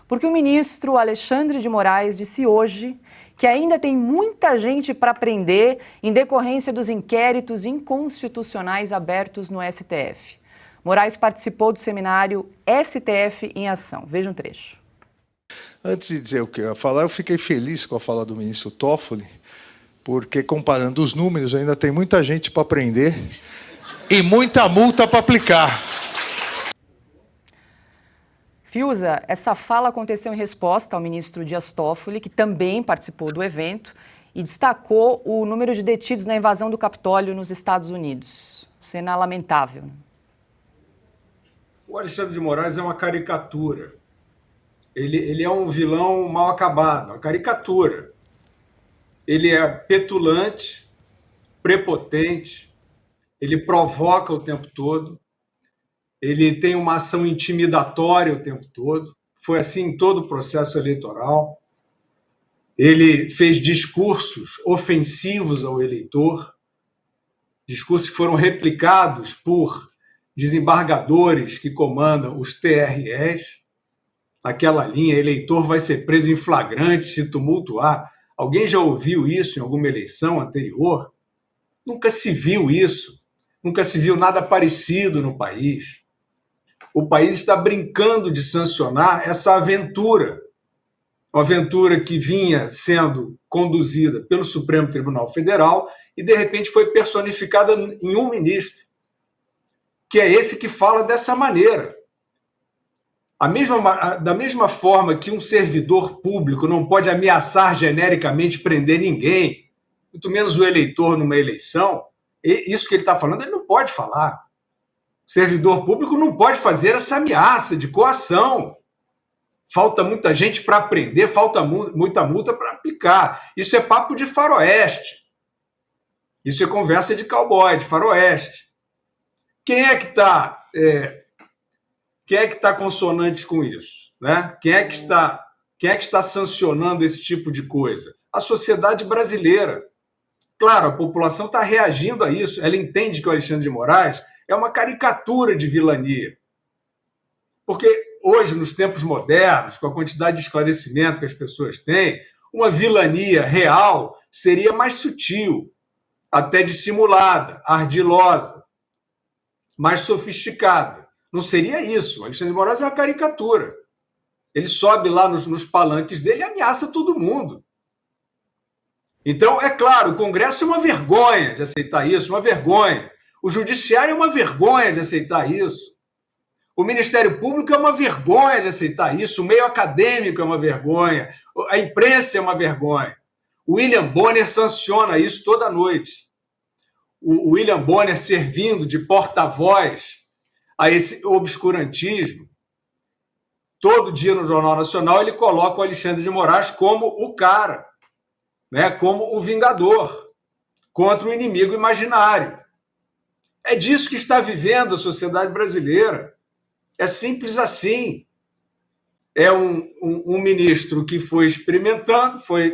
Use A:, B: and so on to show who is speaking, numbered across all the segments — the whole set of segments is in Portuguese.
A: Porque o ministro Alexandre de Moraes disse hoje que ainda tem muita gente para prender em decorrência dos inquéritos inconstitucionais abertos no STF. Moraes participou do seminário STF em Ação. Veja um trecho.
B: Antes de dizer o que eu ia falar, eu fiquei feliz com a fala do ministro Toffoli, porque, comparando os números, ainda tem muita gente para prender e muita multa para aplicar.
A: Fiuza, essa fala aconteceu em resposta ao ministro Dias Toffoli, que também participou do evento, e destacou o número de detidos na invasão do Capitólio nos Estados Unidos. Cena lamentável.
C: O Alexandre de Moraes é uma caricatura. Ele é um vilão mal acabado, uma caricatura. Ele é petulante, prepotente, ele provoca o tempo todo, ele tem uma ação intimidatória o tempo todo, foi assim em todo o processo eleitoral. Ele fez discursos ofensivos ao eleitor, discursos que foram replicados por desembargadores que comandam os TREs, aquela linha, eleitor vai ser preso em flagrante se tumultuar. Alguém já ouviu isso em alguma eleição anterior? Nunca se viu isso, nunca se viu nada parecido no país. O país está brincando de sancionar essa aventura, uma aventura que vinha sendo conduzida pelo Supremo Tribunal Federal e, de repente, foi personificada em um ministro, que é esse que fala dessa maneira. Da mesma forma que um servidor público não pode ameaçar genericamente prender ninguém, muito menos o eleitor numa eleição, isso que ele está falando, ele não pode falar. O servidor público não pode fazer essa ameaça de coação. Falta muita gente para prender, falta muita multa para aplicar. Isso é papo de faroeste. Isso é conversa de cowboy, de faroeste. Quem é que está consonante com isso? Né? Quem é que está sancionando esse tipo de coisa? A sociedade brasileira. Claro, a população está reagindo a isso. Ela entende que o Alexandre de Moraes é uma caricatura de vilania. Porque hoje, nos tempos modernos, com a quantidade de esclarecimento que as pessoas têm, uma vilania real seria mais sutil, até dissimulada, ardilosa, mais sofisticada. Não seria isso. O Alexandre de Moraes é uma caricatura. Ele sobe lá nos palanques dele e ameaça todo mundo. Então, é claro, o Congresso é uma vergonha de aceitar isso, uma vergonha. O Judiciário é uma vergonha de aceitar isso. O Ministério Público é uma vergonha de aceitar isso. O meio acadêmico é uma vergonha. A imprensa é uma vergonha. O William Bonner sanciona isso toda noite. O William Bonner servindo de porta-voz a esse obscurantismo. Todo dia no Jornal Nacional ele coloca o Alexandre de Moraes como o cara, né, como o vingador contra o inimigo imaginário. É disso que está vivendo a sociedade brasileira. É simples assim. É um ministro que foi experimentando, foi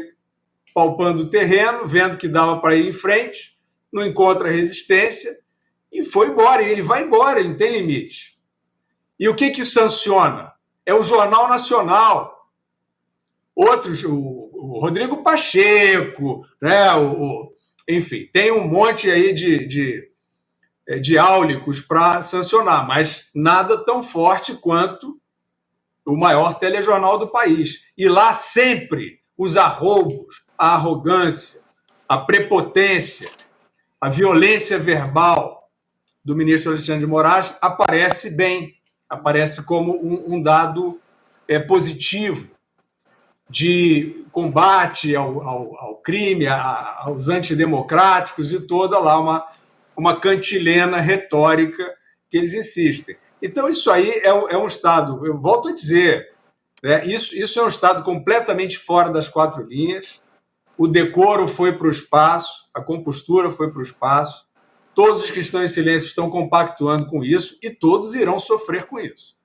C: palpando o terreno, vendo que dava para ir em frente, não encontra resistência e foi embora. E ele vai embora, ele não tem limite. E o que sanciona? É o Jornal Nacional. Outros, o Rodrigo Pacheco, né? Enfim, tem um monte aí de áulicos para sancionar, mas nada tão forte quanto o maior telejornal do país. E lá sempre os arroubos, a arrogância, a prepotência, a violência verbal do ministro Alexandre de Moraes aparece bem, aparece como um dado positivo de combate ao crime, aos antidemocráticos e toda lá uma cantilena retórica que eles insistem. Então, isso aí é um Estado, eu volto a dizer, né, isso é um Estado completamente fora das quatro linhas, o decoro foi para o espaço, a compostura foi para o espaço, todos os que estão em silêncio estão compactuando com isso e todos irão sofrer com isso.